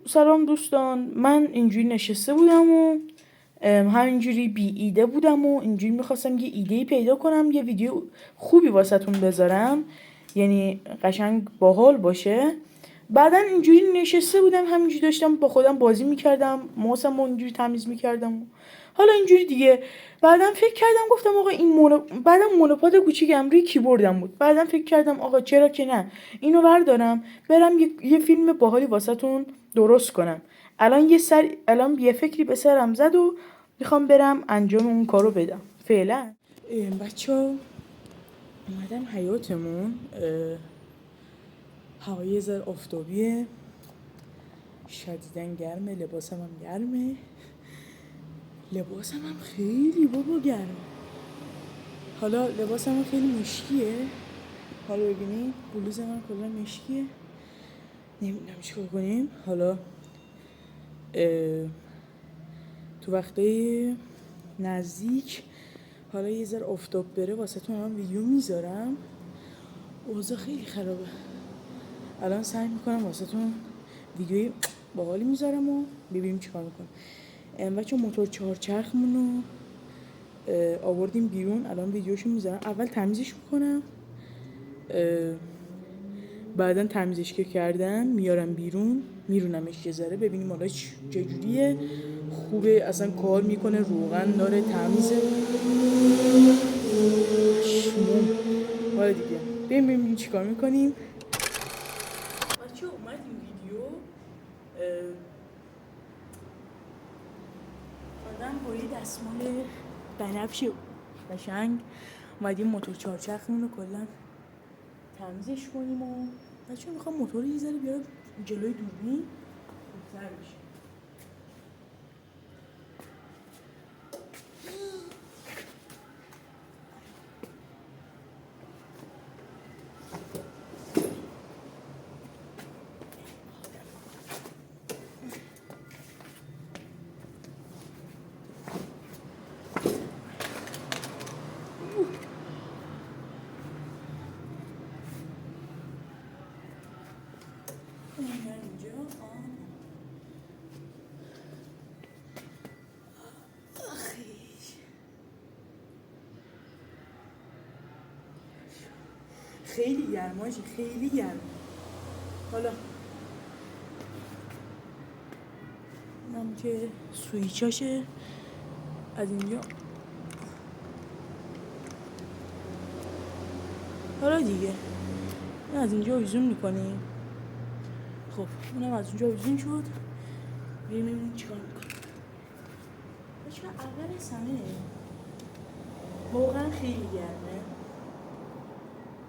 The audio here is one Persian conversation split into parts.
سلام دوستان، من اینجوری نشسته بودم و همینجوری بی ایده بودم و اینجوری میخواستم یه ایده پیدا کنم یه ویدیو خوبی واسهتون بذارم، یعنی قشنگ باحال باشه. بعدا اینجوری نشسته بودم همینجوری داشتم با خودم بازی میکردم، ماسم رو اینجوری تمیز میکردم. حالا اینجوری دیگه بعدم فکر کردم گفتم آقا این بعدم مونوپاد کوچیکم روی کیبوردم بود. بعدم فکر کردم آقا چرا که نه اینو بردارم برم یه فیلم باحالی واسهتون درست کنم. الان یه فکری به سرم زد و میخوام برم انجام اون کارو بدم. فعلا بچه‌ها اومدم حیاتمون، هوای یه ذره آفتابیه، شدیدن گرمه، لباسم هم گرمه، لباسم هم خیلی بابا گرمه. حالا لباسم هم خیلی مشکیه، حالا ببینید بلوز من کلا مشکیه، نمیدونم چیکار کنیم. حالا تو وقتای نزدیک حالا یه ذره آفتاب بره واسهتون هم ویدیو میذارم. اوضاع خیلی خرابه، الان سعی میکنم واسهتون ویدیوی باحالی میذارم و ببینیم چیکار میکنم. بچه موتور چهارچرخمون رو آوردیم بیرون، الان ویدیوشو میذارم. اول تمیزش میکنم، بعدا تمیزش که کردم میارم بیرون، میرونمش یه ذره ببینیم حالا چجوریه، خوبه اصلا کار میکنه، روغن داره، تمیزه. حالا دیگه ببینیم چیکار میکنیم. بچه اومد این ویدیو آدم با یه دستمال بنفش قشنگ اومدیم موتور چهارچرخمون رو کلا تمیزش کنیم و بچه میخوام موتور رو یه ذره بیارم جلوی دوربین بهتر بشه. خیلی گرم آجی، خیلی گرم. حالا اینم که سویچاشه از اینجا. حالا دیگه این از اینجا ویزون میکنیم. خب اونم از اونجا ویزون شد، بریم ببینیم چیکار میکنیم. بچه اول سمه واقعا خیلی گرمه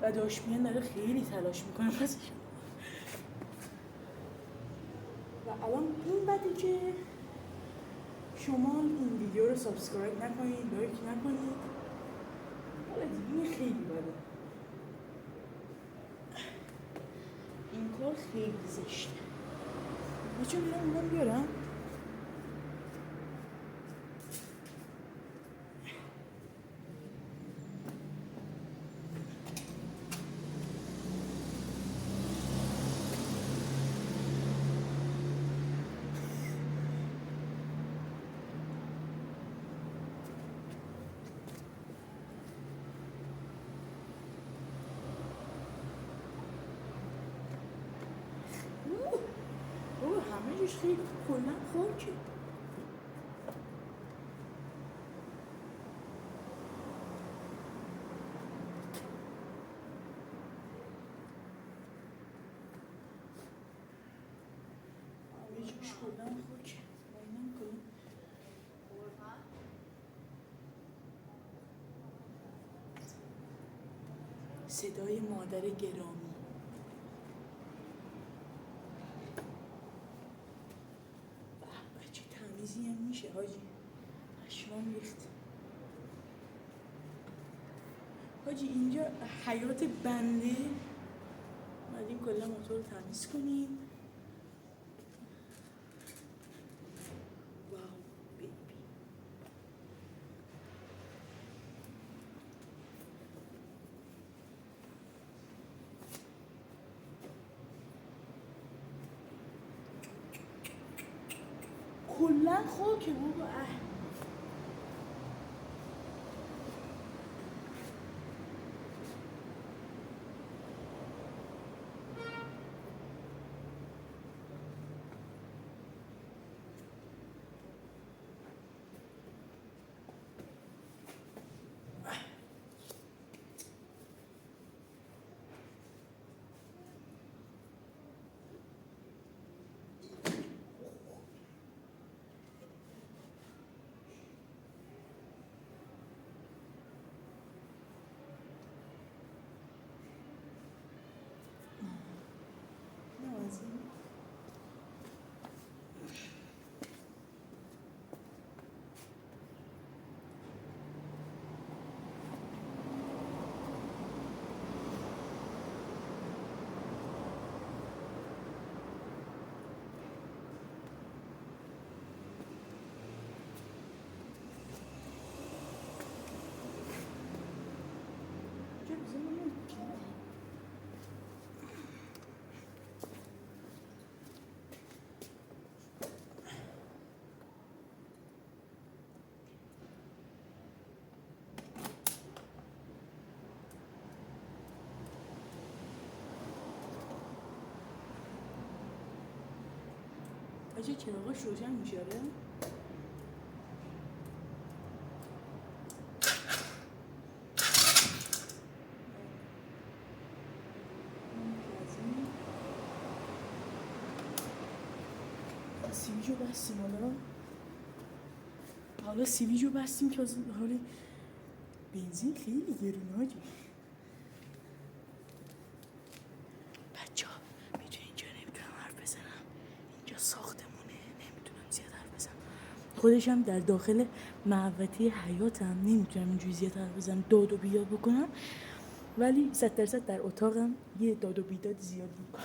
و داشمیان داره خیلی تلاش میکنه پس و الان این بده که شما این ویدیو رو سابسکرایب نکنید، لایک نکنید. حالا دیگه خیلی بده، این کار خیلی زشته. بچه بیرم اونم بیارم. همه جوش خیلی کلن خاکه. همه جوش کلن خاکه. اینم کلن صدای مادر گرامی. چه تمیزی هم میشه حاجی، پشمام ریخت حاجی. اینجا حیات بنده، اومدیم کلا موتور رو تمیز کنیم. واو بیبی. کلا خاکه بابا. بچه چراغاش روشن میشه آره؟ سیویجو بستیم حالا سیویجو بستیم که حالا بنزین خیلی گرونه هاجی. بچه ها میتونی اینجا نمیتونم حرف بزنم، اینجا ساختمونه نمیتونم زیاد حرف بزنم، خودشم در داخل محوطه حیاتم نمیتونم اینجوری زیاد حرف بزنم داد و بیداد بکنم، ولی 100% در اتاقم یه داد و بیداد زیاد میکنم.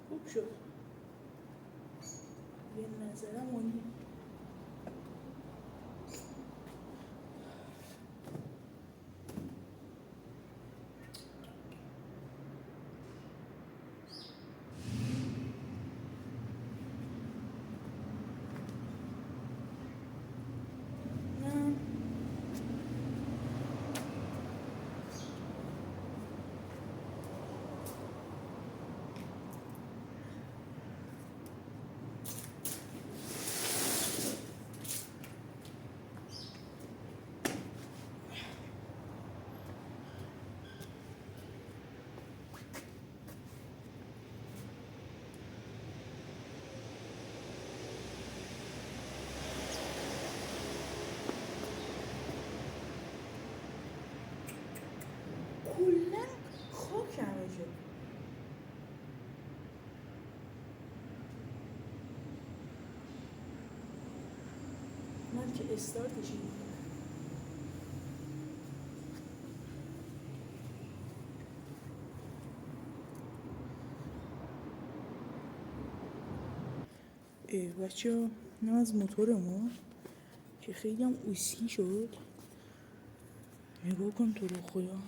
خوب شد به نظرم اونی کلا خاک همه جا. من که استارتش بچه ها اینم از موتورمون که خیلی هم اوسکی شد، نگاه کن تو رو خدا.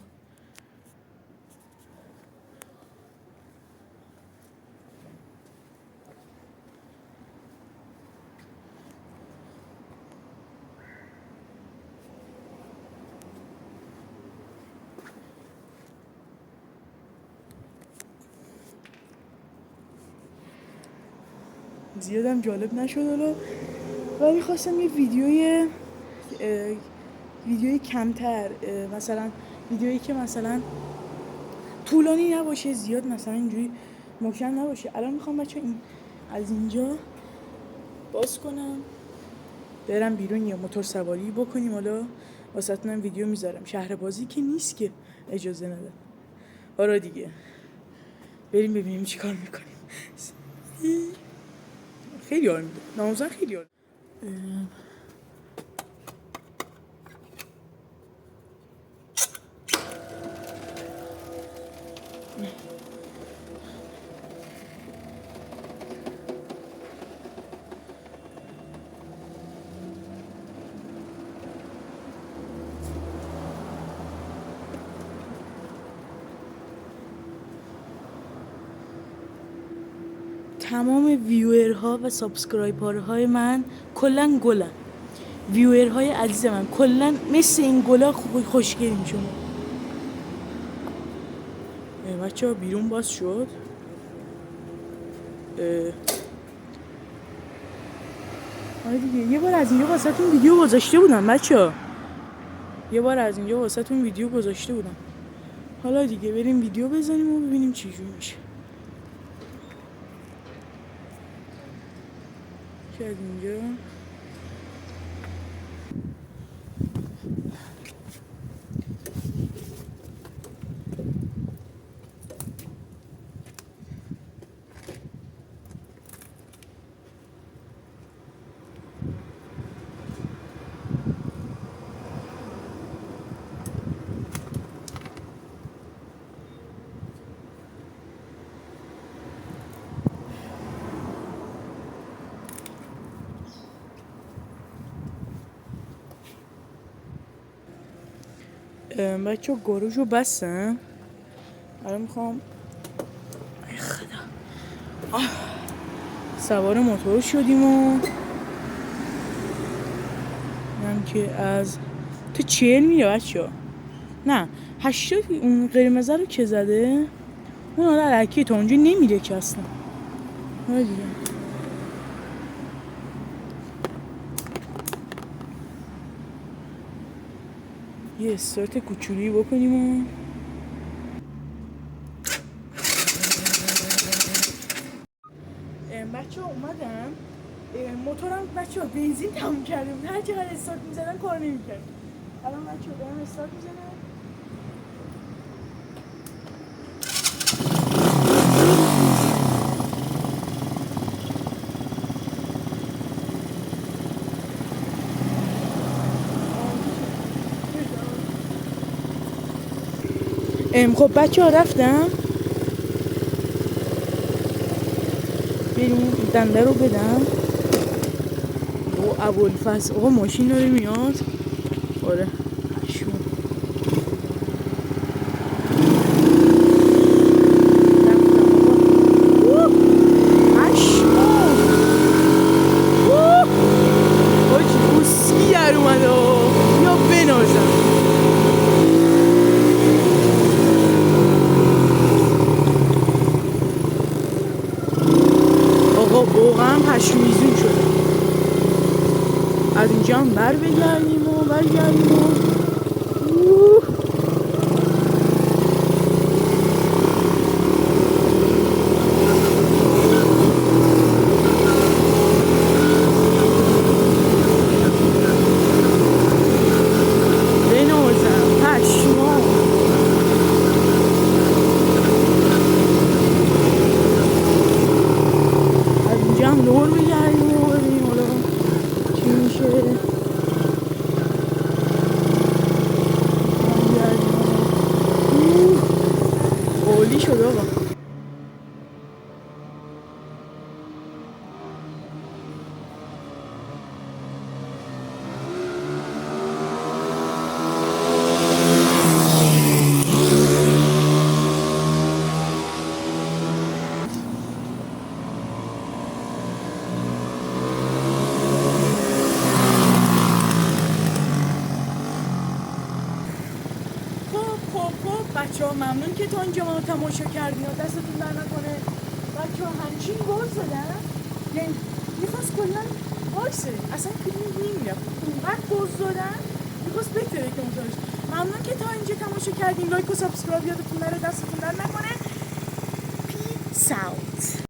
زیادم جالب نشد حالا، ولی خواستم یه ویدیوی کمتر، مثلا ویدیویی که مثلا طولانی نباشه، زیاد مثلا اینجوری محکم نباشه. الان میخوام بچه این از اینجا باز کنم برم بیرون یا موتور سواری بکنیم. حالا واسهتونم ویدیو میذارم. شهر بازی که نیست که اجازه نده. آره دیگه بریم ببینیم چی کار میکنیم. خیلی حال میده ناموزن، خیلی حال. تمام ویورها و سابسکرایبرهای من کلا گلن. ویورهای عزیز من کلا مثل این گلا خوشگلین شما. بچه ها بیرون باز شد. آره دیگه یه بار از اینجا واسه تون ویدیو گذاشته بودم بچه ها. حالا دیگه بریم ویدیو بزنیم و ببینیم چی جوری میشه. که از اینجا بچه ها گاروژ رو بستم. الان میخوام سوار موتور شدیم و من که از تو 40 میره بچه ها. نه 80. اون قرمزه رو که زده اون حالا علکی تا اونجا نمیره که اصلا. حالا دیگه یه استارت کوچولی بکنیم و بچه ها اومدم. موتورم بچه ها بنزین تموم کرده بود. هر چقدر استارت میزدن کار نمیکرد. الان بچه ها دارم استارت میزنم. خب بچه ها رفتم. بریم دنده رو بدم. ابوالفضل آقا ماشین داره میاد. آره شو واقعا پشمیزون شده. از اینجا هم برگردیم و عالی شد آقا. بچه‌ها ممنون که تا اینجا ما تماشا کردین و دستتون در نکنه. بچه‌ها همچین گل زدن. کلا باکسه، اصلا فیلم نمیره، اونقدر باز دادن میخواست بهتره که متوجه. ممنون که تا اینجا تماشا کردین. لایک و سابسکرایب یادتون نره، دستتون در نکنه. پیس اوت.